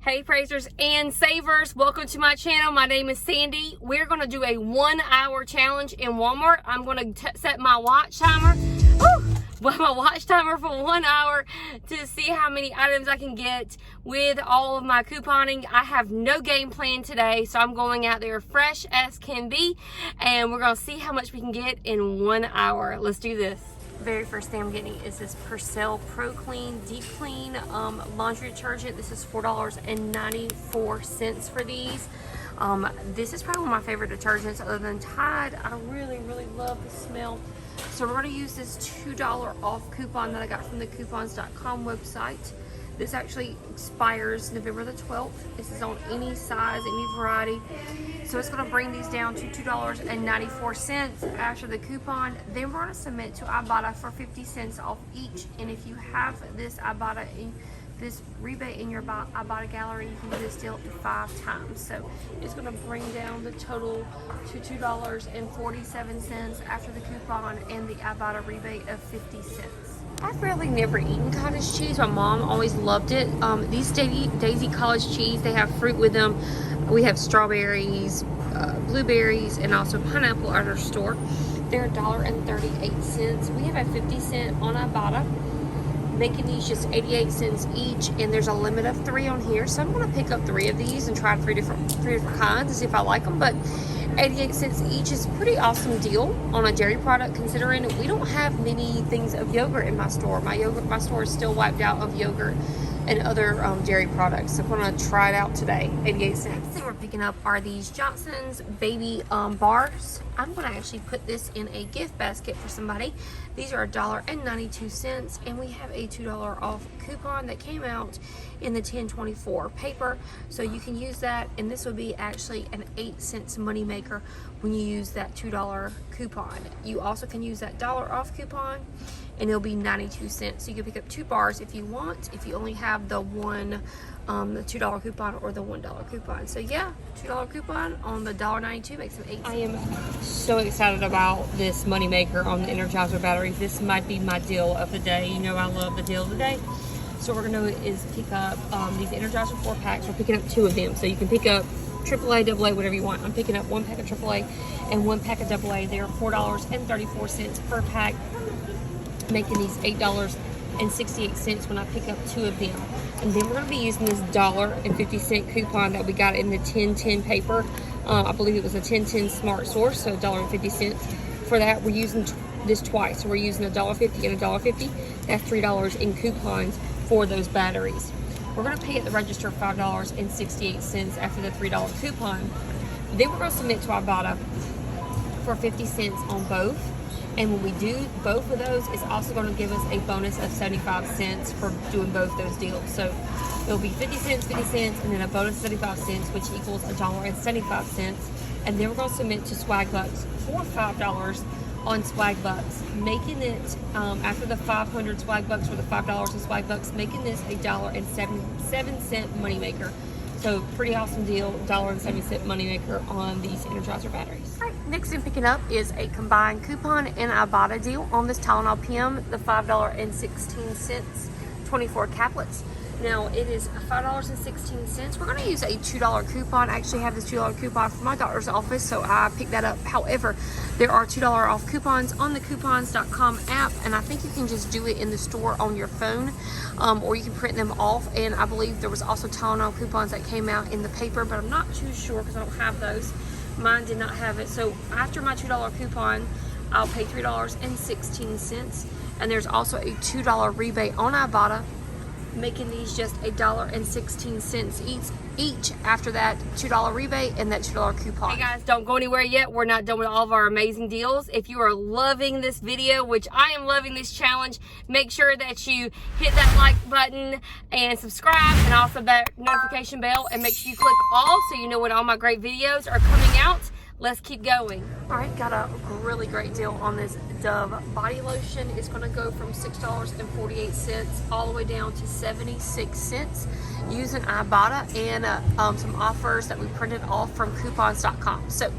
Hey praisers and savers, welcome to my channel. My name is Sandy. We're going to do a 1 hour challenge in Walmart. I'm going to set my watch timer. My watch timer for 1 hour to see how many items I can get with all of my couponing. I have no game plan today, so I'm going out there fresh as can be, and we're going to see how much we can get in 1 hour. Let's do this. Very first thing I'm getting is this Persil Pro Clean Deep Clean laundry detergent. This is $4.94 for these. This is probably one of my favorite detergents other than Tide. I really love the smell. So we're going to use this $2 off coupon that I got from the coupons.com website. This actually expires November the 12th. This is on any size, any variety. So it's going to bring these down to $2.94 after the coupon. Then we're going to submit to Ibotta for 50 cents off each. And if you have this Ibotta, this rebate in your Ibotta gallery, you can do this deal up to 5 times. So it's going to bring down the total to $2.47 after the coupon and the Ibotta rebate of 50 cents. I've really never eaten cottage cheese. My mom always loved it. These Daisy Cottage Cheese, they have fruit with them. We have strawberries, blueberries, and also pineapple at our store. They're $1.38. We have a 50 cent on Ibotta, making these just 88 cents each, and there's a limit of 3 on here. So I'm going to pick up 3 of these and try three different kinds to see if I like them. But 88 cents each is a pretty awesome deal on a dairy product, considering we don't have many things of yogurt in my store. My store is still wiped out of yogurt and other dairy products. So I'm going to try it out today. 88 cents. Next thing we're picking up are these Johnson's baby bars. I'm going to actually put this in a gift basket for somebody. These are $1.92, and we have a $2 off coupon that came out in the 1024 paper. So you can use that, and this would be actually an 8 cents money maker when you use that $2 coupon. You also can use that $1 off coupon, and it'll be 92 cents. So you can pick up 2 bars if you want, if you only have the the $2 coupon or the $1 coupon. So yeah, $2 coupon on the $1.92 makes them 8 cents. I am so excited about this money maker on the Energizer batteries. This might be my deal of the day. You know I love the deal of the day. So what we're gonna do is pick up these Energizer 4-packs. We're picking up 2 of them. So you can pick up AAA, AA, whatever you want. I'm picking up 1 pack of AAA and 1 pack of AA. They are $4.34 per pack, making these $8.68 when I pick up 2 of them. And then we're going to be using this $1.50 coupon that we got in the 1010 paper. I believe it was a 1010 Smart Source, so $1.50. For that, we're using this twice. So we're using $1.50 and $1.50. That's $3 in coupons for those batteries. We're going to pay at the register $5.68 after the $3 coupon. Then we're going to submit to Ibotta for 50 cents on both. And when we do both of those, it's also going to give us a bonus of 75 cents for doing both those deals. So it'll be 50 cents, 50 cents, and then a bonus of 75 cents, which equals $1.75. And then we're going to submit to Swagbucks for $5 on Swagbucks, making it, after the 500 Swagbucks or the $5 in Swagbucks, making this a $1.77 moneymaker. So pretty awesome deal, $1.70 moneymaker on these Energizer batteries. All right, next thing picking up is a combined coupon and Ibotta deal on this Tylenol PM, the $5.16, 24 caplets. Now it is $5.16. We're going to use a $2 coupon. I actually have this $2 coupon from my doctor's office, so I picked that up. However, there are $2 off coupons on the coupons.com app, and I think you can just do it in the store on your phone, or you can print them off. And I believe there was also Tylenol coupons that came out in the paper, but I'm not too sure because I don't have those. Mine did not have it. So after my $2 coupon, I'll pay $3.16, and there's also a $2 rebate on Ibotta, making these just $1.16 each after that $2 rebate and that $2 coupon. Hey guys, don't go anywhere yet. We're not done with all of our amazing deals. If you are loving this video, which I am loving this challenge, make sure that you hit that like button and subscribe, and also that notification bell, and make sure you click all so you know when all my great videos are coming out. Let's keep going. All right, got a really great deal on this Dove body lotion. It's gonna go from $6.48 all the way down to 76 cents using Ibotta and some offers that we printed off from coupons.com. So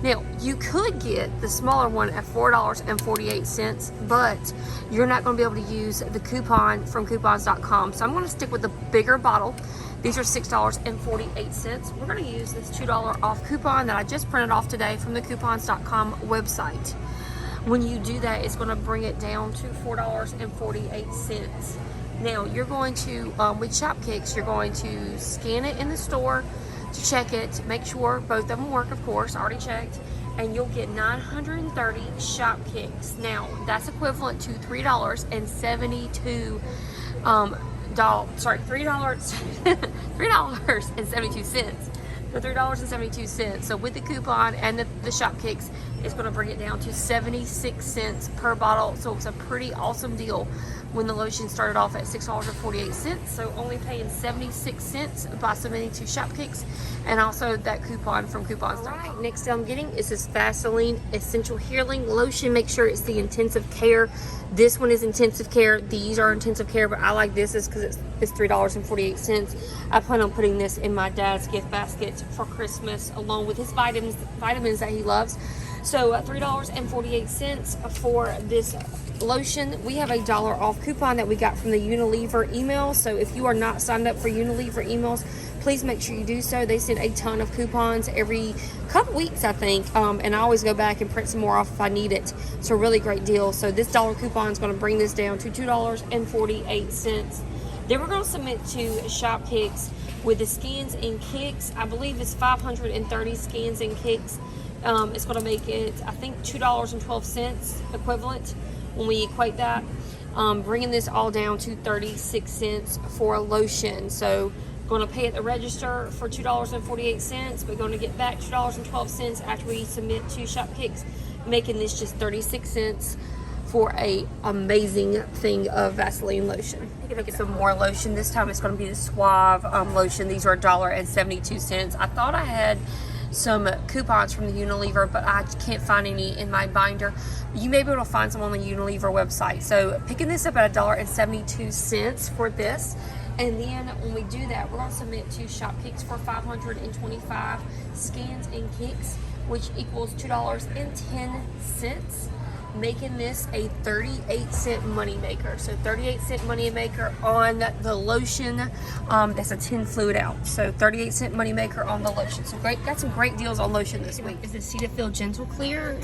Now, you could get the smaller one at $4.48, but you're not going to be able to use the coupon from coupons.com. So I'm going to stick with the bigger bottle. These are $6.48. We're going to use this $2 off coupon that I just printed off today from the coupons.com website. When you do that, it's going to bring it down to $4.48. Now, you're going to, with Shopkicks, you're going to scan it in the store to check it, make sure both of them work, of course, I already checked, and you'll get 930 Shopkicks. Now, that's equivalent to $3.72, $3.72. For $3.72. So with the coupon and the Shopkicks, it's going to bring it down to 76 cents per bottle. So it's a pretty awesome deal when the lotion started off at $6.48. So only paying 76 cents by submitting to Shopkicks, and also that coupon from coupons. All right, next I'm getting is this Vaseline Essential Healing Lotion. Make sure it's the intensive care. This one is intensive care. These are intensive care, but I like this because it's $3.48. I plan on putting this in my dad's gift basket for Christmas, along with his vitamins that he loves. So $3.48 for this lotion. We have a $1 off coupon that we got from the Unilever email. So if you are not signed up for Unilever emails, please make sure you do so. They send a ton of coupons every couple weeks, I think, and I always go back and print some more off if I need it. It's a really great deal. So this $1 coupon is going to bring this down to $2.48. Then we're going to submit to Shopkicks with the Skins and Kicks. I believe it's 530 Skins and Kicks. It's going to make it, I think, $2.12 equivalent when we equate that. Bringing this all down to 36 cents for a lotion. So going to pay at the register for $2.48, but going to get back $2.12 after we submit to Shopkicks, making this just 36 cents for a amazing thing of Vaseline lotion. Get some more lotion. This time it's going to be the Suave lotion. These are $1.72. I thought I had some coupons from the Unilever, but I can't find any in my binder. You may be able to find some on the Unilever website. So picking this up at $1.72 for this. And then when we do that, we're going to submit to Shopkicks for 525 Skins and Kicks, which equals $2.10, making this a 38-cent moneymaker. So 38-cent moneymaker on the lotion. That's a 10 fluid ounce. So 38-cent moneymaker on the lotion. So great, got some great deals on lotion this week. Is the Cetaphil Gentle Clear.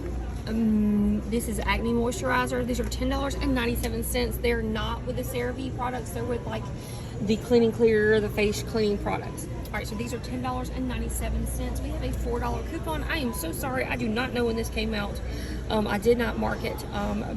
This is acne moisturizer. These are $10.97. They're not with the CeraVe products. They're with like the Clean and Clear, the face cleaning products. All right, so these are $10.97. We have a $4 coupon. I am so sorry. I do not know when this came out. I did not mark it,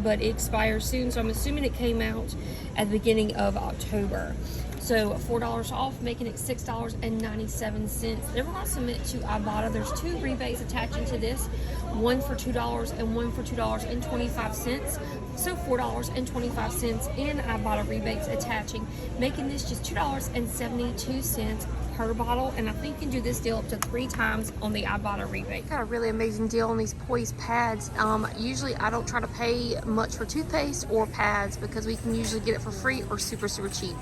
but it expires soon. So I'm assuming it came out at the beginning of October. So $4 off, making it $6.97. Then we're going to submit to Ibotta. There's 2 rebates attaching to this, one for $2 and one for $2.25. So $4.25 in Ibotta rebates attaching, making this just $2.72 per bottle. And I think you can do this deal up to 3 times on the Ibotta rebate. Got a really amazing deal on these Poise pads. Usually I don't try to pay much for toothpaste or pads because we can usually get it for free or super cheap.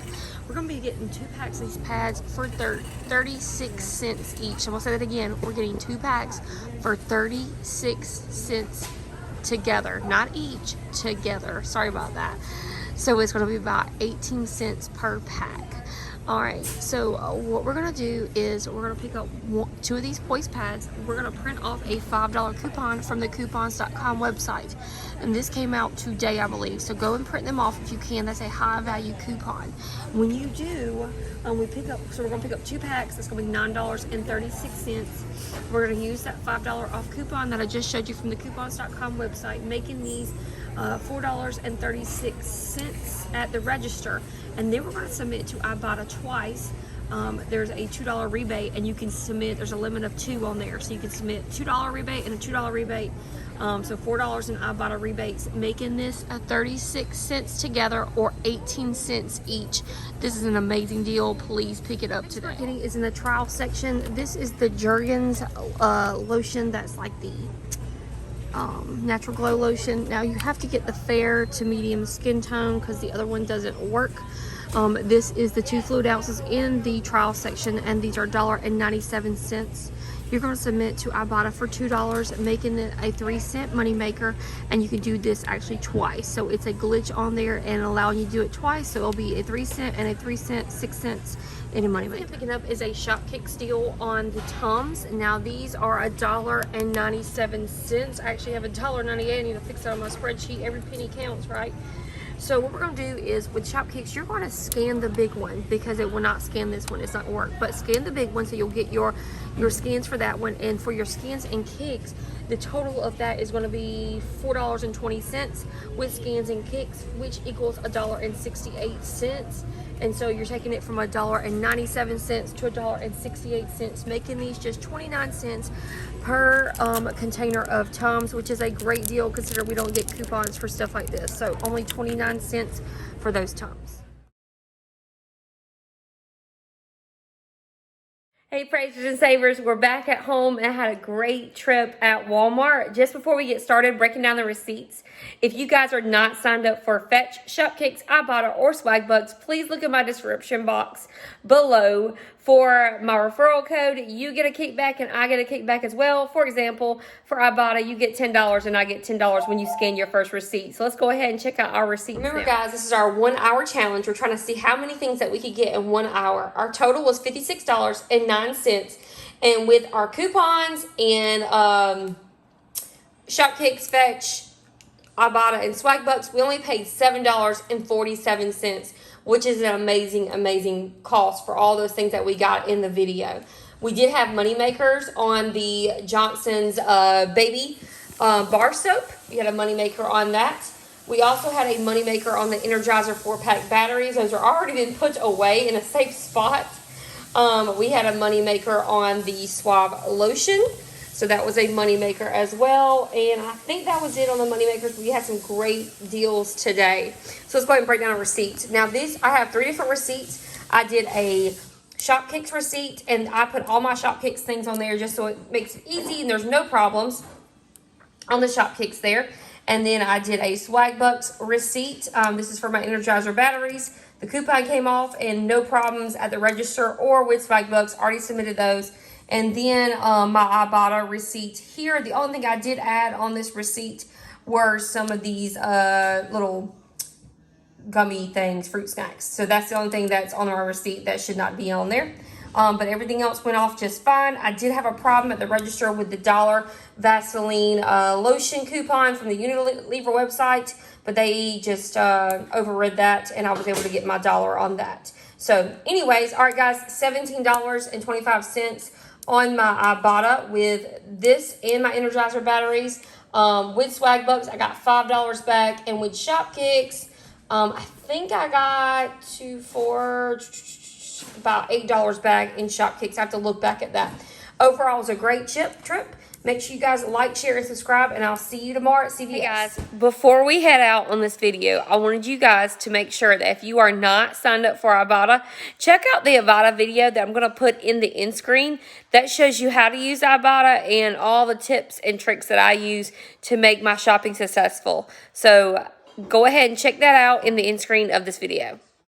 We're going to be getting 2 packs of these pads for 36 cents each. I'm going to say that again. We're getting 2 packs for 36 cents together, not each, together. Sorry about that. So it's going to be about 18 cents per pack. All right, so what we're gonna do is we're gonna pick up 2 of these Poise pads. We're gonna print off a $5 coupon from the coupons.com website. And this came out today, I believe. So go and print them off if you can. That's a high value coupon. When you do, we're gonna pick up 2 packs. That's gonna be $9.36. We're gonna use that $5 off coupon that I just showed you from the coupons.com website, making these $4.36 at the register. And then we're going to submit to Ibotta twice. There's a $2 rebate, and you can submit, there's a limit of 2 on there. So you can submit $2 rebate and a $2 rebate. So $4 in Ibotta rebates, making this a 36 cents together or 18 cents each. This is an amazing deal. Please pick it up today. What we're getting is in the trial section. This is the Jergens lotion that's like the Natural Glow lotion. Now you have to get the fair to medium skin tone because the other one doesn't work. This is the 2 fluid ounces in the trial section, and these are $1.97. You're going to submit to Ibotta for $2, making it a 3-cent moneymaker, and you can do this actually twice. So it's a glitch on there and allowing you to do it twice. So it'll be a 3-cent and a 3-cent, 6 cents in a moneymaker. What I'm picking up is a Shopkick deal on the Tums. Now these are $1.97. I actually have $1.98. I need to fix that on my spreadsheet. Every penny counts, right? So what we're going to do is with Shopkicks, you're going to scan the big one because it will not scan this one. It's not going to work. But scan the big one so you'll get your scans for that one. And for your scans and kicks, the total of that is going to be $4.20 with scans and kicks, which equals $1.68. And so you're taking it from $1.97 to $1.68, making these just 29 cents per container of Tums, which is a great deal considering we don't get coupons for stuff like this. So only 29 cents for those Tums. Hey praisers and savers, we're back at home and I had a great trip at Walmart. Just before we get started breaking down the receipts, if you guys are not signed up for Fetch, Shopkicks, Ibotta, or Swagbucks, please look at my description box below for my referral code. You get a kickback and I get a kickback as well. For example, for Ibotta, you get $10 and I get $10 when you scan your first receipt. So let's go ahead and check out our receipts. Remember guys, this is our 1 hour challenge. We're trying to see how many things that we could get in 1 hour. Our total was $56.09. And with our coupons and Shopkicks, Fetch, Ibotta, and Swagbucks, we only paid $7.47, which is an amazing cost for all those things that we got in the video. We did have Moneymakers on the Johnson's baby bar soap. We had a Moneymaker on that. We also had a Moneymaker on the Energizer 4-pack batteries. Those are already been put away in a safe spot. We had a moneymaker on the Swab Lotion. So that was a moneymaker as well. And I think that was it on the moneymakers. We had some great deals today. So let's go ahead and break down our receipts. Now I have 3 different receipts. I did a Shopkicks receipt and I put all my Shopkicks things on there just so it makes it easy and there's no problems on the Shopkicks there. And then I did a Swagbucks receipt. This is for my Energizer batteries. The coupon came off and no problems at the register or with Swagbucks. Already submitted those. And then my Ibotta receipt here. The only thing I did add on this receipt were some of these little gummy things, fruit snacks. So that's the only thing that's on our receipt that should not be on there. But everything else went off just fine. I did have a problem at the register with the $1 Vaseline lotion coupon from the Unilever website, but they just overrid that and I was able to get my $1 on that. So anyways, all right guys, $17.25 on my Ibotta with this and my Energizer batteries. With Swagbucks, I got $5 back, and with Shopkicks, I think I got about $8 back in Shopkicks. I have to look back at that. Overall, it was a great trip. Make sure you guys like, share, and subscribe, and I'll see you tomorrow at CVS. Hey guys, before we head out on this video, I wanted you guys to make sure that if you are not signed up for Ibotta, check out the Ibotta video that I'm going to put in the end screen. That shows you how to use Ibotta and all the tips and tricks that I use to make my shopping successful. So go ahead and check that out in the end screen of this video.